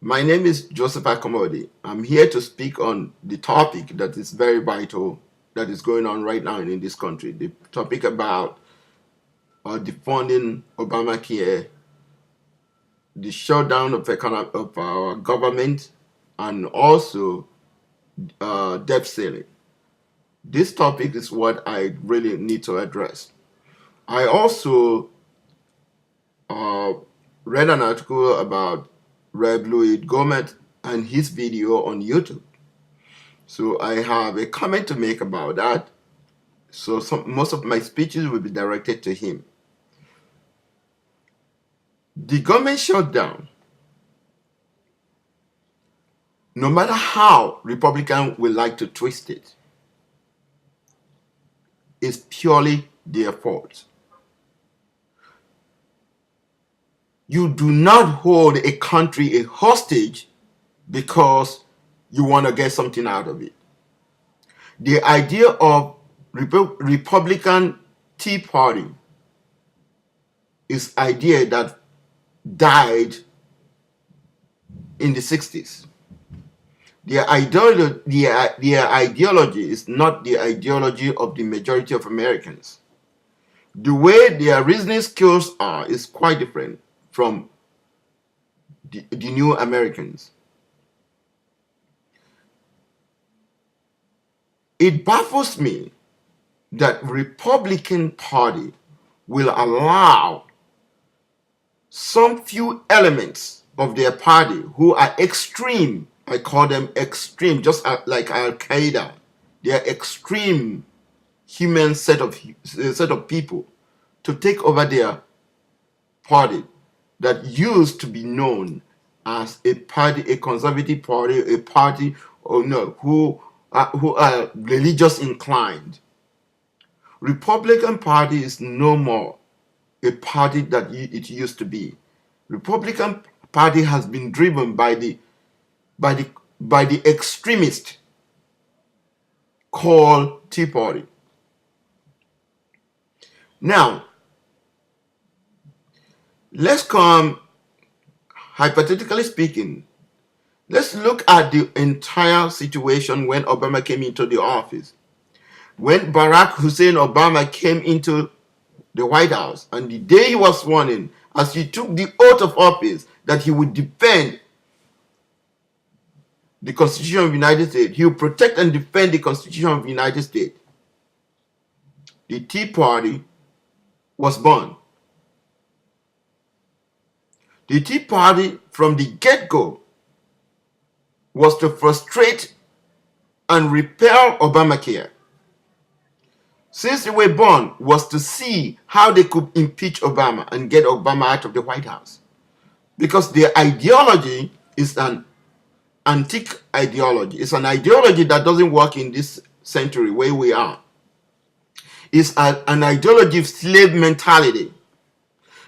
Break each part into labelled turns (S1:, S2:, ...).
S1: My name is Joseph Akomodi. I'm here to speak on the topic that is very vital that is going on right now in this country. The topic about defunding Obamacare, the shutdown of our government, and also debt ceiling. This topic is what I really need to address. I also uh, read an article about Rev. Louis Gomet and his video on YouTube. So I have a comment to make about that. So most of my speeches will be directed to him. The government shutdown, no matter how Republicans will like to twist it, is purely their fault. You do not hold a country a hostage because you want to get something out of it. The idea of Republican Tea Party is idea that died in the 60s. Their ideology is not the ideology of the majority of Americans. The way their reasoning skills are is quite different from the new Americans. It baffles me that Republican Party will allow some few elements of their party who are extreme. I call them extreme, just like Al Qaeda. They are extreme human set of people to take over their party that used to be known as a party, a conservative party, a party who are religious inclined. Republican Party is no more a party that it used to be. Republican Party has been driven by the extremist called Tea Party. Now, let's come, hypothetically speaking, let's look at the entire situation when Obama came into the office. When Barack Hussein Obama came into the White House, and the day he was sworn in, as he took the oath of office that he would defend the Constitution of the United States, he would protect and defend the Constitution of the United States, the Tea Party was born. The Tea Party, from the get-go, was to frustrate and repel Obamacare. Since they were born, was to see how they could impeach Obama and get Obama out of the White House. Because their ideology is an antique ideology. It's an ideology that doesn't work in this century where we are. It's an ideology of slave mentality.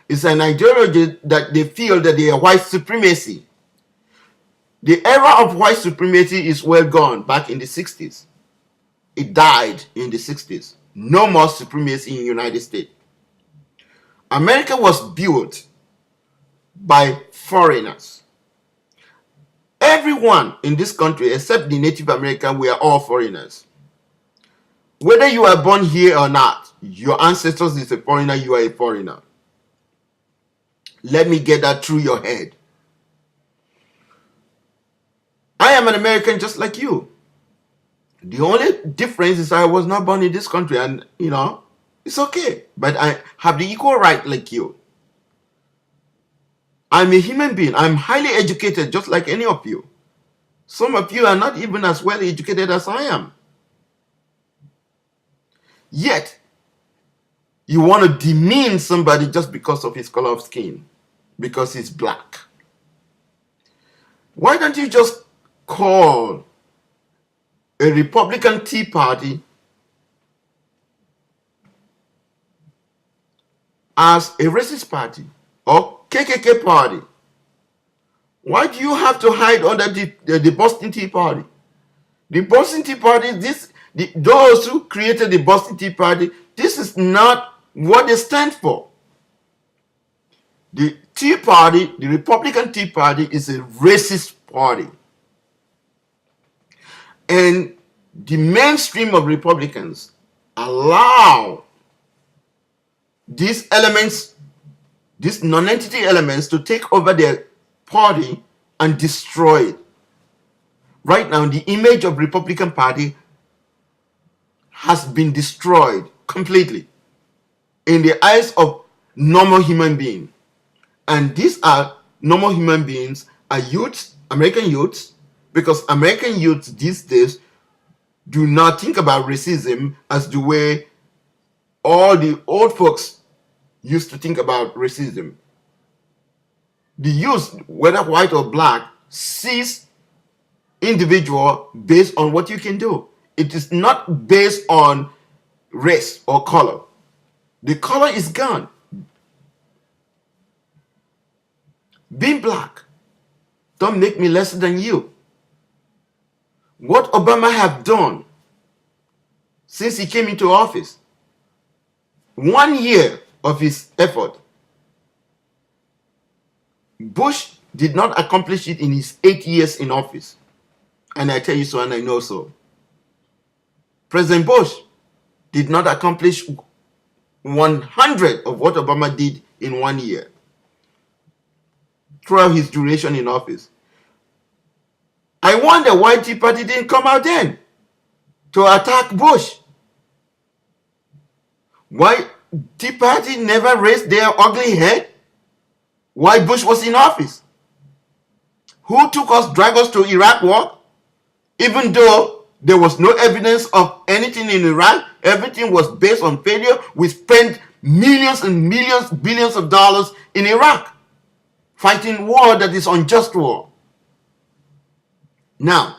S1: It's an ideology that they feel that they are white supremacy. The era of white supremacy is well gone back in the 60s. It died in the 60s. No more supremacy in the United States. America was built by foreigners. Everyone in this country except the Native American, we are all foreigners. Whether you are born here or not, your ancestors is a foreigner, you are a foreigner. Let me get that through your head. I am an American just like you. The only difference is I was not born in this country, and it's okay. But I have the equal right like you. I'm a human being. I'm highly educated just like any of you. Some of you are not even as well educated as I am. Yet, you want to demean somebody just because of his color of skin, because he's black. Why don't you just call a Republican Tea Party as a racist party or KKK party? Why do you have to hide under the Boston Tea Party? The Boston Tea Party, those who created the Boston Tea Party, this is not what they stand for. The Tea Party, the Republican Tea Party, is a racist party. And the mainstream of Republicans allow these elements, these non-entity elements, to take over their party and destroy it. Right now, the image of Republican Party has been destroyed completely in the eyes of normal human beings. And these are normal human beings, are youths, American youths, because American youths these days do not think about racism as the way all the old folks used to think about racism. The youth, whether white or black, sees individual based on what you can do. It is not based on race or color. The color is gone. Being black don't make me less than you. What Obama have done since he came into office, 1 year of his effort, Bush did not accomplish it in his 8 years in office. And I tell you so, and I know so. President Bush did not accomplish 100 of what Obama did in 1 year throughout his duration in office. I wonder why Tea Party didn't come out then to attack Bush. Why Tea Party never raised their ugly head while Bush was in office? Who took us, dragged us to Iraq war? Even though there was no evidence of anything in Iraq, everything was based on failure. We spent millions and millions, billions of dollars in Iraq fighting war that is unjust war. Now,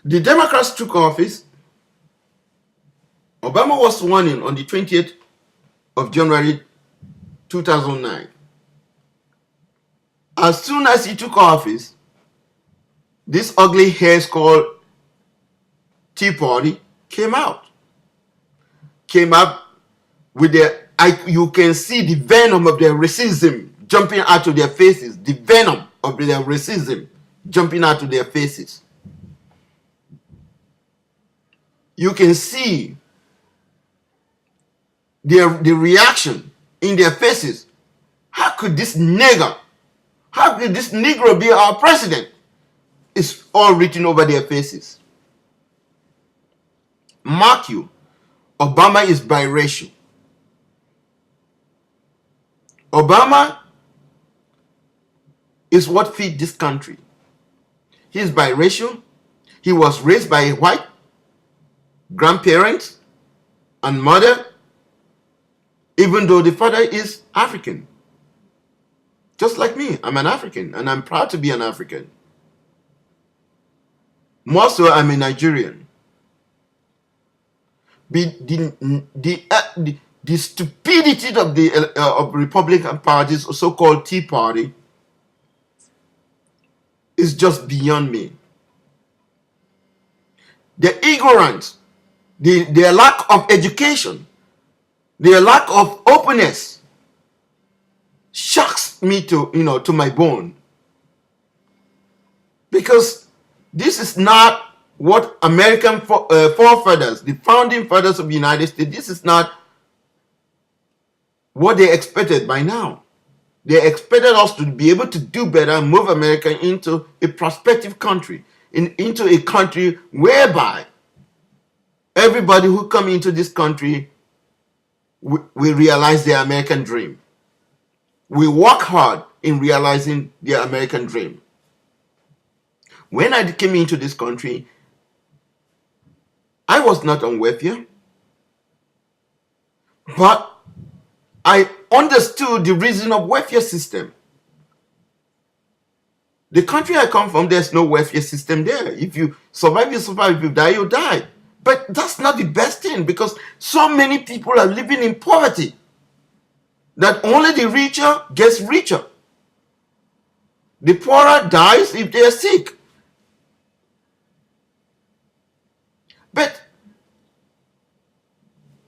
S1: the Democrats took office. Obama was sworn in on the 20th of January 2009. As soon as he took office, this ugly haze called Tea Party came out. Came up with their, you can see the venom of their racism jumping out of their faces. The venom of their racism jumping out of their faces. You can see the reaction in their faces. How could this nigger, how could this Negro be our president? It's all written over their faces. Mark you, Obama is biracial. Obama is what feed this country. He is biracial. He was raised by a white grandparents and mother, even though the father is African. Just like me, I'm an African, and I'm proud to be an African. More so, I'm a Nigerian. The stupidity of the of Republican parties, so-called Tea Party, is just beyond me. The ignorance, their lack of education, their lack of openness shocks me to my bone. Because this is not what American forefathers, the founding fathers of the United States, this is not what they expected by now. They expected us to be able to do better and move America into a prospective country, into a country whereby everybody who come into this country will realize their American dream. We work hard in realizing their American dream. When I came into this country, I was not on welfare, but I understood the reason of welfare system. The country I come from, there's no welfare system there. If you survive, you survive. If you die, you die. But that's not the best thing, because so many people are living in poverty that only the richer gets richer. The poorer dies if they are sick. But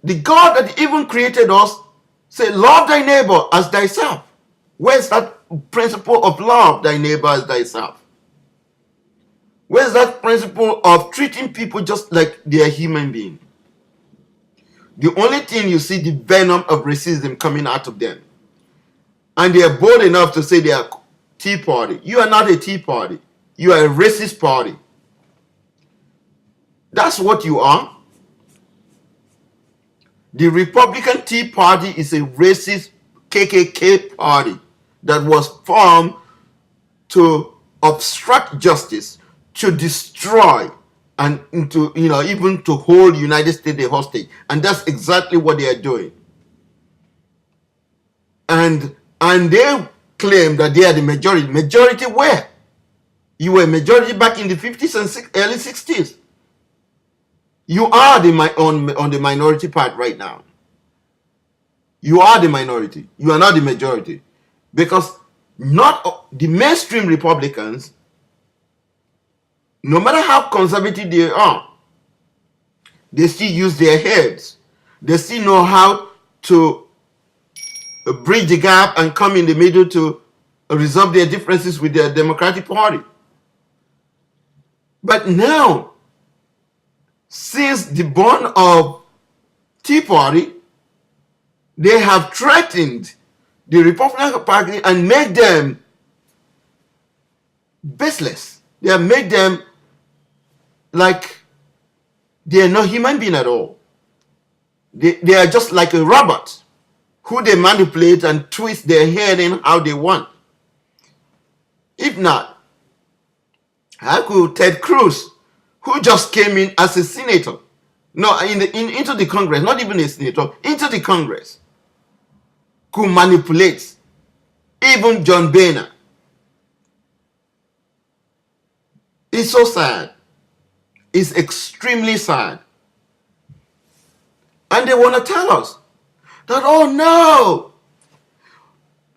S1: the God that even created us Say, love thy neighbor as thyself. Where's that principle of love thy neighbor as thyself? Where's that principle of treating people just like they are human beings? The only thing you see the venom of racism coming out of them. And they are bold enough to say they are Tea Party. You are not a Tea Party. You are a racist party. That's what you are. The Republican Tea Party is a racist KKK party that was formed to obstruct justice, to destroy, and to, even to hold the United States a hostage. And that's exactly what they are doing. And they claim that they are the majority. Majority where? You were a majority back in the 50s and early 60s. You are on the minority part right now. You are the minority. You are not the majority. Because not the mainstream Republicans, no matter how conservative they are, they still use their heads. They still know how to bridge the gap and come in the middle to resolve their differences with their Democratic Party. But now, since the born of Tea Party, they have threatened the Republican Party and made them baseless. They have made them like they are not human beings at all. They are just like a robot who they manipulate and twist their head in how they want. If not, how could Ted Cruz, who just came in as a senator, into the Congress, not even a senator, into the Congress, could manipulate even John Boehner? It's so sad. It's extremely sad. And they want to tell us that, oh no,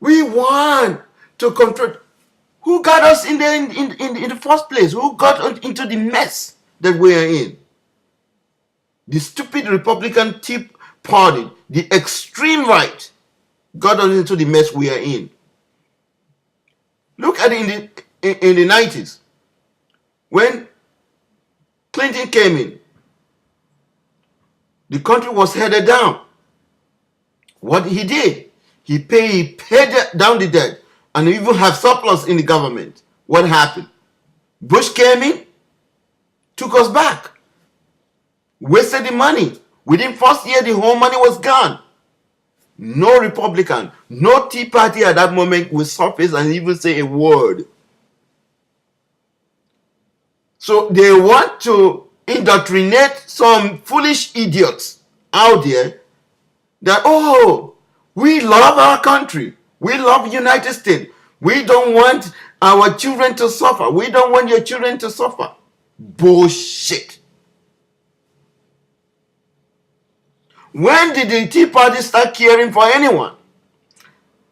S1: we want to control. Who got us in the first place? Who got into the mess that we are in? The stupid Republican Tea Party, the extreme right, got us into the mess we are in. Look at it in the 90s. When Clinton came in, the country was headed down. What he did, he paid down the debt and even have surplus in the government. What happened? Bush came in, took us back, wasted the money. Within first year, the whole money was gone. No Republican, no Tea Party at that moment will surface and even say a word. So they want to indoctrinate some foolish idiots out there that, oh, we love our country. We love the United States. We don't want our children to suffer. We don't want your children to suffer. Bullshit. When did the Tea Party start caring for anyone?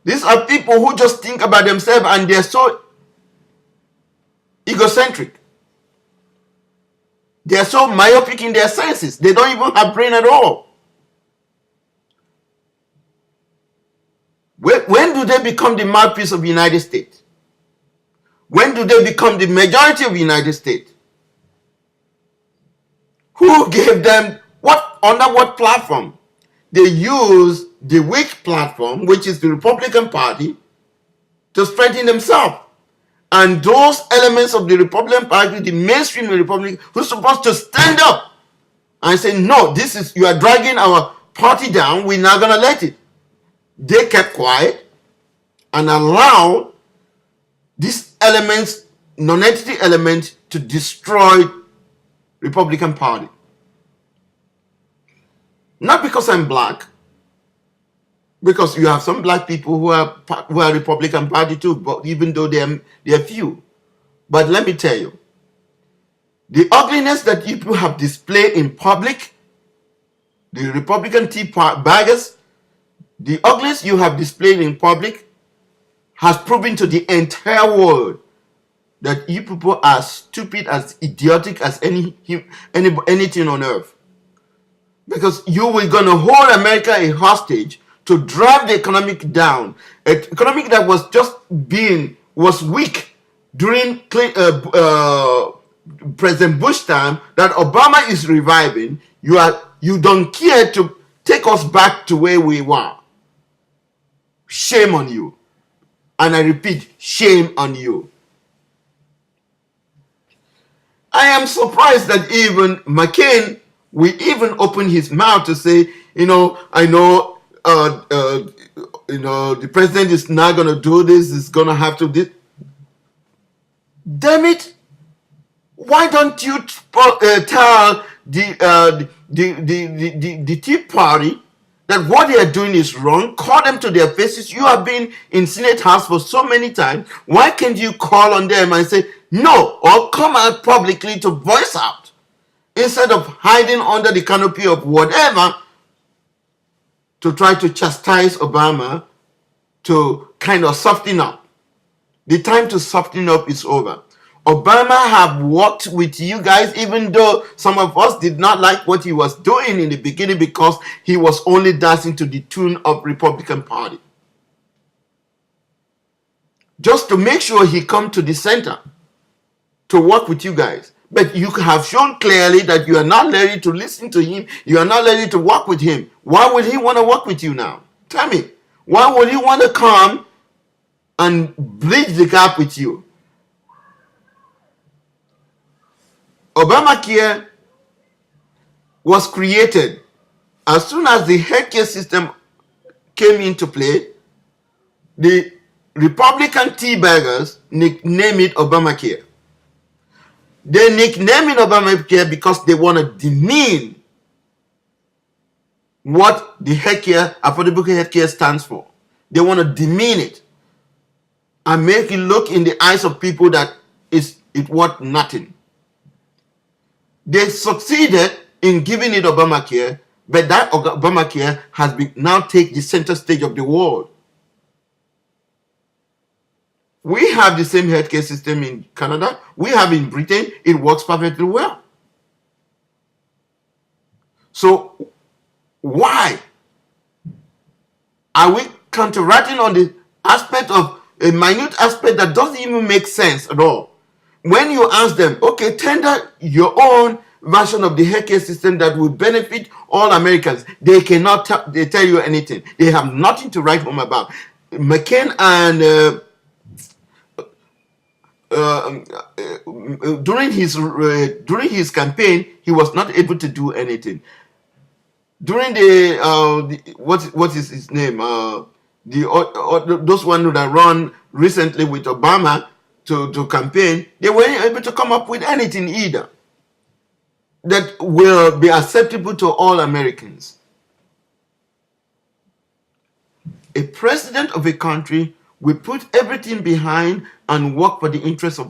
S1: These are people who just think about themselves and they're so egocentric. They're so myopic in their senses. They don't even have brain at all. When do they become the mouthpiece of the United States? When do they become the majority of the United States? Who gave them under what platform? They use the weak platform, which is the Republican Party, to strengthen themselves. And those elements of the Republican Party, the mainstream Republican, who's supposed to stand up and say, no, you are dragging our party down, we're not going to let it. They kept quiet and allowed these elements, non-entity elements, to destroy Republican Party. Not because I'm black, because you have some black people who are Republican Party too, but even though they're few. But let me tell you, the ugliness that people have displayed in public, the Republican Tea Party baggers, the ugliness you have displayed in public has proven to the entire world that you people are stupid, as idiotic as anything on earth. Because you were going to hold America a hostage to drive the economic down. An economic that was weak during President Bush time, that Obama is reviving. You don't care to take us back to where we were. Shame on you. And I repeat, shame on you. I am surprised that even McCain will even open his mouth to say, I know, the president is not going to do this. Is going to have to do. Damn it! Why don't you tell the Tea Party that what they are doing is wrong? Call them to their faces. You have been in Senate House for so many times. Why can't you call on them and say no, or come out publicly to voice out, instead of hiding under the canopy of whatever to try to chastise Obama to kind of soften up? The time to soften up is over. Obama have worked with you guys, even though some of us did not like what he was doing in the beginning, because he was only dancing to the tune of Republican Party. Just to make sure he come to the center to work with you guys. But you have shown clearly that you are not ready to listen to him. You are not ready to work with him. Why would he want to work with you now? Tell me. Why would he want to come and bridge the gap with you? Obamacare was created as soon as the healthcare system came into play. The Republican teabaggers nicknamed it Obamacare. They nicknamed it Obamacare because they want to demean what the healthcare, affordable healthcare stands for. They want to demean it and make it look in the eyes of people that it worth nothing. They succeeded in giving it Obamacare, but that Obamacare has now take the center stage of the world. We have the same healthcare system in Canada. We have in Britain. It works perfectly well. So why are we counteracting on the aspect of a minute aspect that doesn't even make sense at all? When you ask them, okay, tender your own version of the healthcare system that will benefit all Americans, they cannot tell you anything. They have nothing to write home about. McCain and during his campaign, he was not able to do anything. During what is his name? Those one that run recently with Obama to campaign, they weren't able to come up with anything either that will be acceptable to all Americans. A president of a country will put everything behind and work for the interests of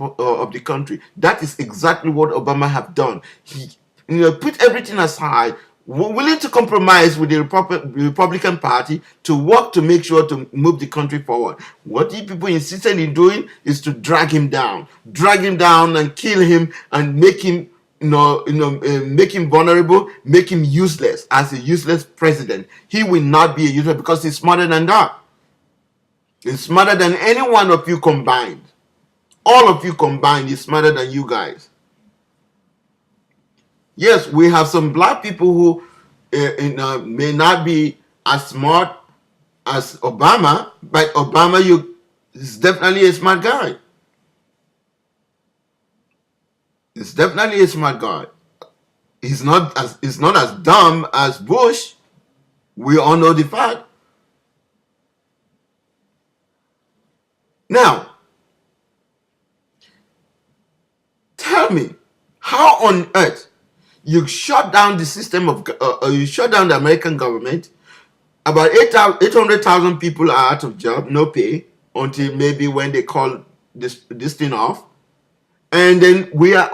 S1: the country. That is exactly what Obama have done. He put everything aside, willing to compromise with the Republican Party to work to make sure to move the country forward. What the people insisted in doing is to drag him down and kill him and make him make him vulnerable, make him useless as a useless president. He will not be a useless because he's smarter than that. He's smarter than any one of you combined. All of you combined is smarter than you guys. Yes, we have some black people who may not be as smart as Obama, but Obama is definitely a smart guy. He's definitely a smart guy. He's not as dumb as Bush. We all know the fact. Now, tell me, how on earth you shut down the system of, you shut down the American government? About 800,000 people are out of job, no pay, until maybe when they call this thing off. And then we are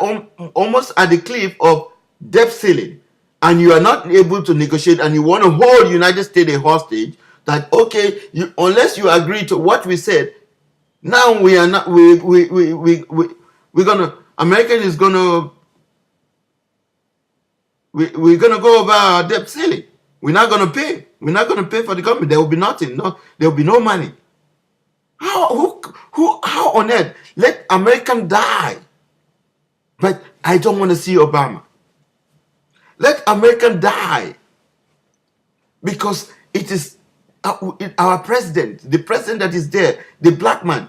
S1: almost at the cliff of debt ceiling. And you are not able to negotiate, and you want to hold United States a hostage that, okay, unless you agree to what we said, now we are not, we're gonna, American is gonna, we're gonna go over our debt ceiling. We're not going to pay. We're not going to pay for the government. There will be nothing. No, there will be no money. How on earth? Let Americans die. But I don't want to see Obama. Let Americans die. Because it is our president, the president that is there, the black man.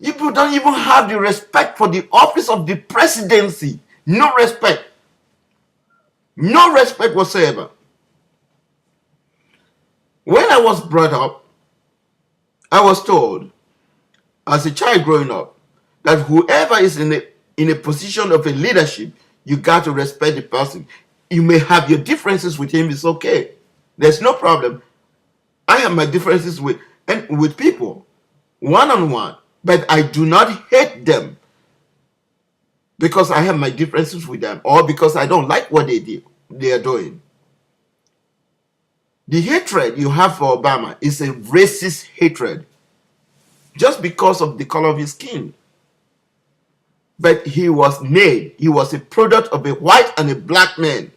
S1: People don't even have the respect for the office of the presidency. No respect. No respect whatsoever. When I was brought up, I was told, as a child growing up, that whoever is in a position of a leadership, you got to respect the person. You may have your differences with him, it's okay. There's no problem. I have my differences with people, one-on-one, but I do not hate them because I have my differences with them or because I don't like what they are doing. The hatred you have for Obama is a racist hatred just because of the color of his skin. But he was a product of a white and a black man,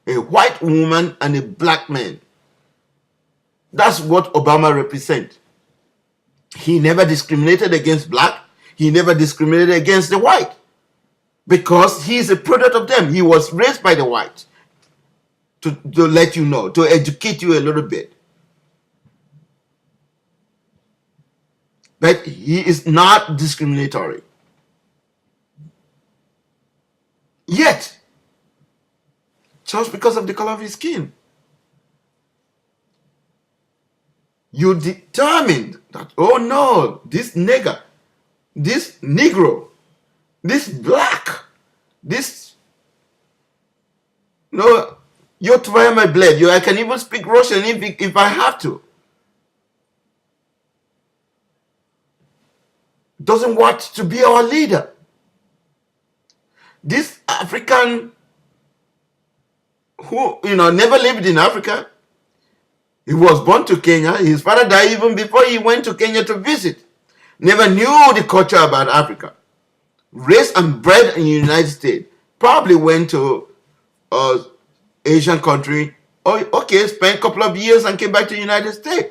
S1: a white woman and a black man. That's what Obama represents. He never discriminated against black. He never discriminated against the white because he is a product of them. He was raised by the whites. To let you know, to educate you a little bit. But he is not discriminatory. Yet, just because of the color of his skin, you determined that, oh no, this nigger, this Negro, this black, this, no, you're trying my blood. I can even speak Russian if I have to. Doesn't want to be our leader. This African who, never lived in Africa. He was born to Kenya. His father died even before he went to Kenya to visit. Never knew the culture about Africa. Raised and bred in the United States. Probably went to Asian country, spent a couple of years and came back to the United States.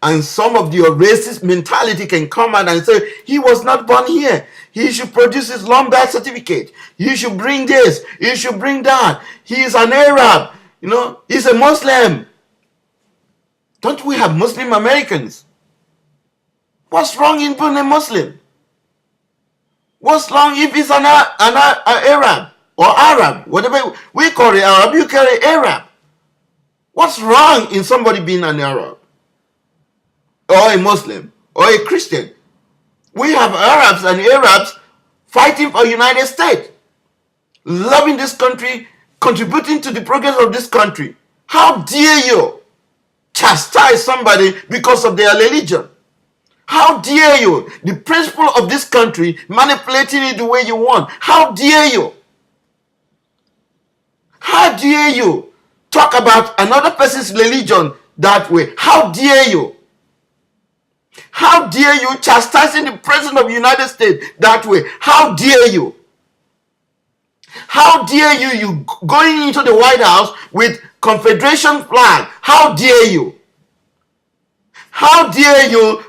S1: And some of your racist mentality can come out and say, he was not born here. He should produce his Lombard certificate. You should bring this. You should bring that. He is an Arab. He's a Muslim. Don't we have Muslim Americans? What's wrong in being a Muslim? What's wrong if he's an Arab? Or Arab, whatever we call it Arab, you call it Arab. What's wrong in somebody being an Arab? Or a Muslim? Or a Christian? We have Arabs and Arabs fighting for the United States. Loving this country, contributing to the progress of this country. How dare you chastise somebody because of their religion? How dare you? The principle of this country, manipulating it the way you want. How dare you? How dare you talk about another person's religion that way? How dare you? How dare you chastising the president of the United States that way? How dare you? How dare you going into the White House with Confederation flag? How dare you? How dare you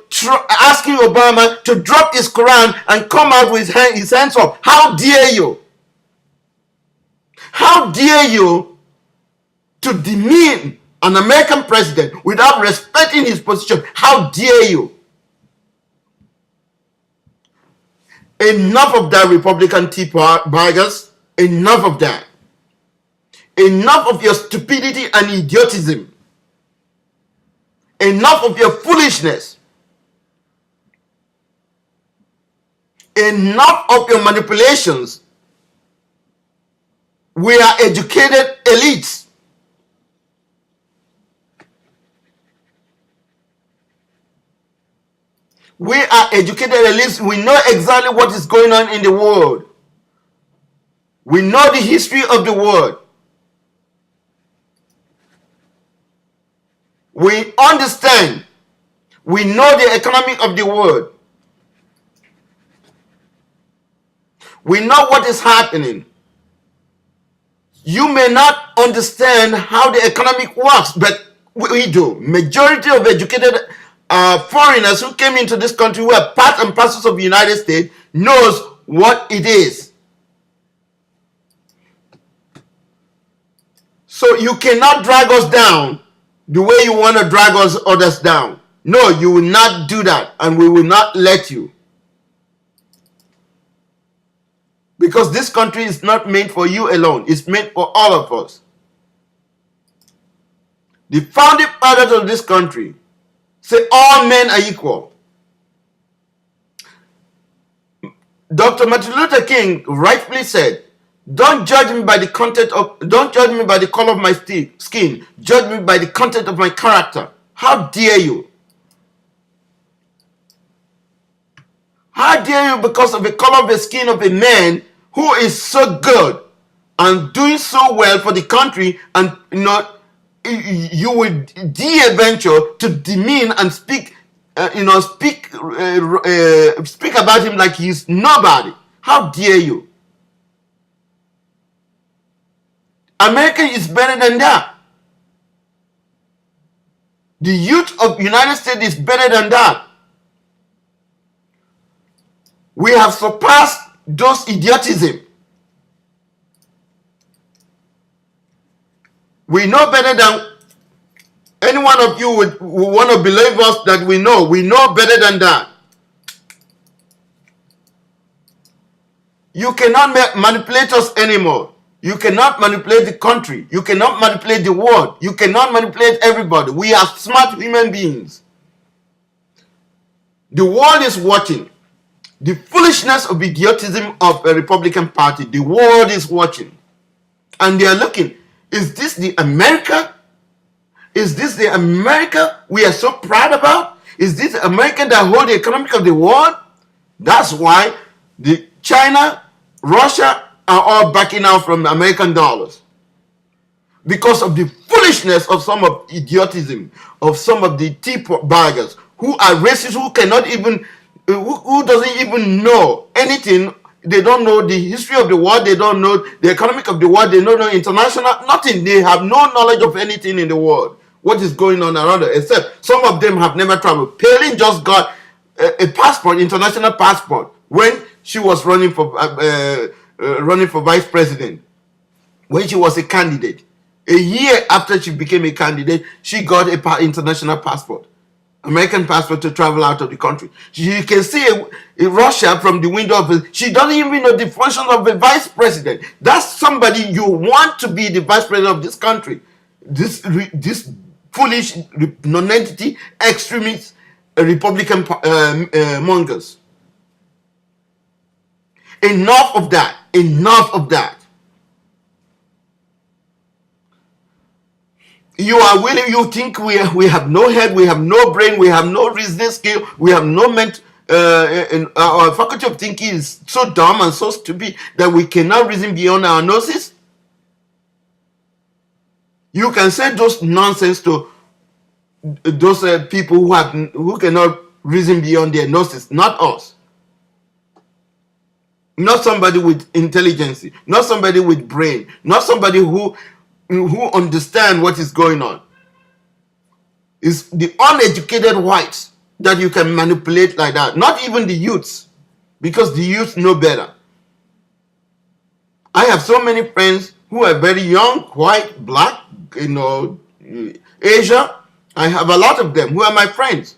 S1: asking Obama to drop his Quran and come out with his hands up? How dare you? How dare you to demean an American president without respecting his position? How dare you? Enough of that, Republican Tea Baggers. Enough of that. Enough of your stupidity and idiotism. Enough of your foolishness. Enough of your manipulations. We are educated elites. We are educated elites. We know exactly what is going on in the world. We know the history of the world. We understand. We know the economy of the world. We know what is happening. You may not understand how the economic works, but we do. Majority of educated foreigners who came into this country, who are part and parcels of the United States, knows what it is. So you cannot drag us down the way you want to drag us others down. No, you will not do that, and we will not let you. Because this country is not made for you alone. It's made for all of us. The founding fathers of this country say all men are equal. Dr. Martin Luther King rightfully said, don't judge me by the don't judge me by the color of my skin. Judge me by the content of my character. How dare you? How dare you, because of the color of the skin of a man who is so good and doing so well for the country, and you would venture to demean and speak about him like he's nobody. How dare you? America is better than that. The youth of the United States is better than that. We have surpassed those idiotism. We know better than any one of you would want to believe us that we know. We know better than that. You cannot manipulate us anymore. You cannot manipulate the country. You cannot manipulate the world. You cannot manipulate everybody. We are smart human beings. The world is watching. The foolishness of idiotism of a Republican Party, the world is watching. And they are looking, is this the America? Is this the America we are so proud about? Is this the America that holds the economic of the world? That's why China, Russia are all backing out from American dollars. Because of the foolishness of some of idiotism, of some of the tea baggers who are racist, who cannot even who doesn't even know anything. They don't know the history of the world. They don't know the economic of the world. They don't know international, nothing. They have no knowledge of anything in the world. What is going on around it, except some of them have never traveled. Palin just got a passport, international passport, when she was running for vice president, when she was a candidate. A year after she became a candidate, she got an international passport. American passport to travel out of the country. You can see a Russia from the window of she doesn't even know the function of the vice president. That's somebody you want to be the vice president of this country. This foolish non-entity extremist Republican mongers. Enough of that. Enough of that. You are willing, you think we have no head, we have no brain, we have no reasoning skill, we have no our faculty of thinking is so dumb and so stupid that we cannot reason beyond our noses? You can say those nonsense to those people who cannot reason beyond their noses, not us. Not somebody with intelligence, not somebody with brain, not somebody who understand what is going on. It's the uneducated whites that you can manipulate like that. Not even the youths, because the youths know better. I have so many friends who are very young, white, black, Asia. I have a lot of them who are my friends.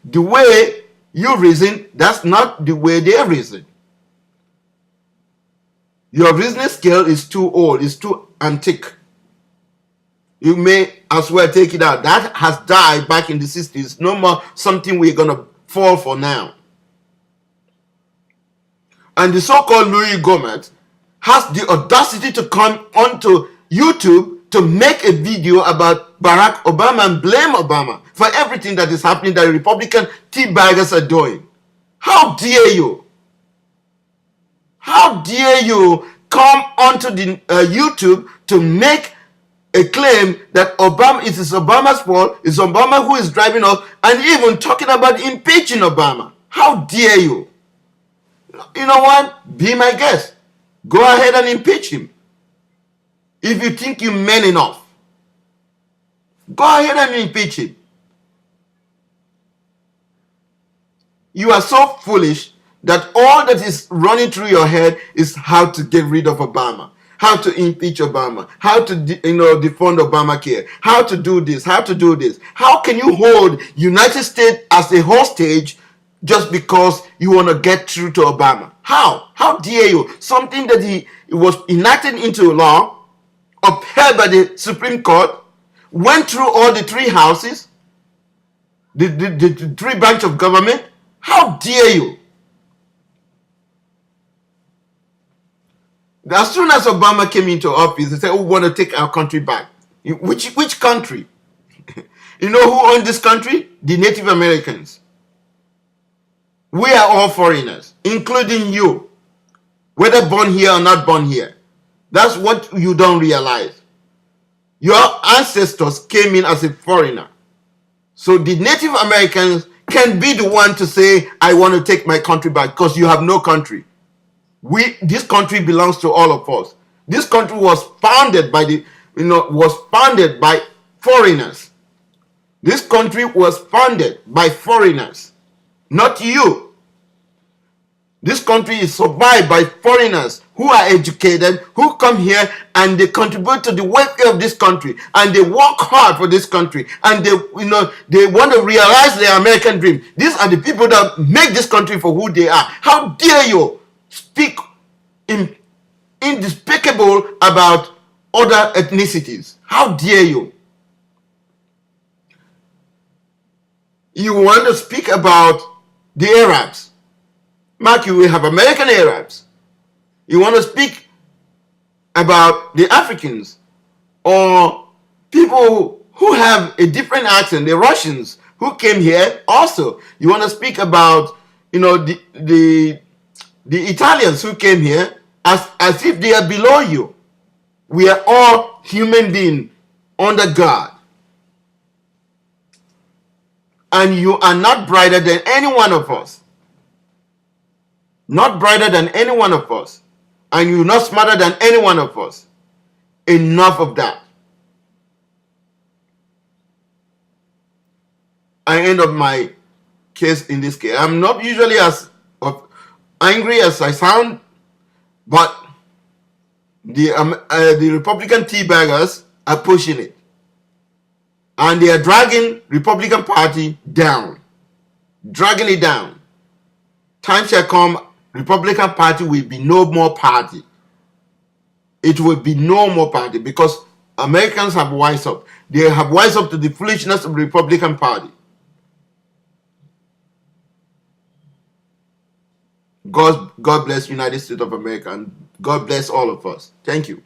S1: The way you reason, that's not the way they reason. Your reasoning skill is too old, it's too antique. You may as well take it out. That has died back in the 60s. No more something we're going to fall for now. And the so-called Louis Gohmert has the audacity to come onto YouTube to make a video about Barack Obama and blame Obama for everything that is happening that the Republican tea baggers are doing. How dare you? How dare you come onto the YouTube to make a claim that Obama, it is Obama's fault, it's Obama who is driving us, and even talking about impeaching Obama. How dare you? You know what? Be my guest. Go ahead and impeach him. If you think you man enough, go ahead and impeach him. You are so foolish that all that is running through your head is how to get rid of Obama, how to impeach Obama, how to defund Obamacare, how to do this, how to do this. How can you hold United States as a hostage just because you want to get through to Obama? How dare you? Something that he was enacted into law, upheld by the Supreme Court, went through all the three houses, the three branch of government. How dare you? As soon as Obama came into office, they said, "Oh, we want to take our country back." Which country? You know who owned this country? The Native Americans. We are all foreigners, including you, whether born here or not born here. That's what you don't realize. Your ancestors came in as a foreigner. So the Native Americans can be the one to say, "I want to take my country back," because you have no country. This country belongs to all of us. This country was founded by foreigners. This country was founded by foreigners, not you. This country is survived by foreigners who are educated, who come here and they contribute to the welfare of this country, and they work hard for this country, and they want to realize their American dream. These are the people that make this country for who they are. How dare you speak indespicable about other ethnicities? How dare you? You want to speak about the Arabs. Mark, you will have American Arabs. You want to speak about the Africans or people who have a different accent, the Russians who came here also. You want to speak about the Italians who came here as if they are below you. We are all human beings under God. And you are not brighter than any one of us. Not brighter than any one of us. And you're not smarter than any one of us. Enough of that. I end up my case in this case. I'm not usually as angry as I sound, but the Republican teabaggers are pushing it. And they are dragging Republican Party down. Dragging it down. Time shall come, Republican Party will be no more party. It will be no more party because Americans have wised up. They have wised up to the foolishness of the Republican Party. God bless United States of America, and God bless all of us. Thank you.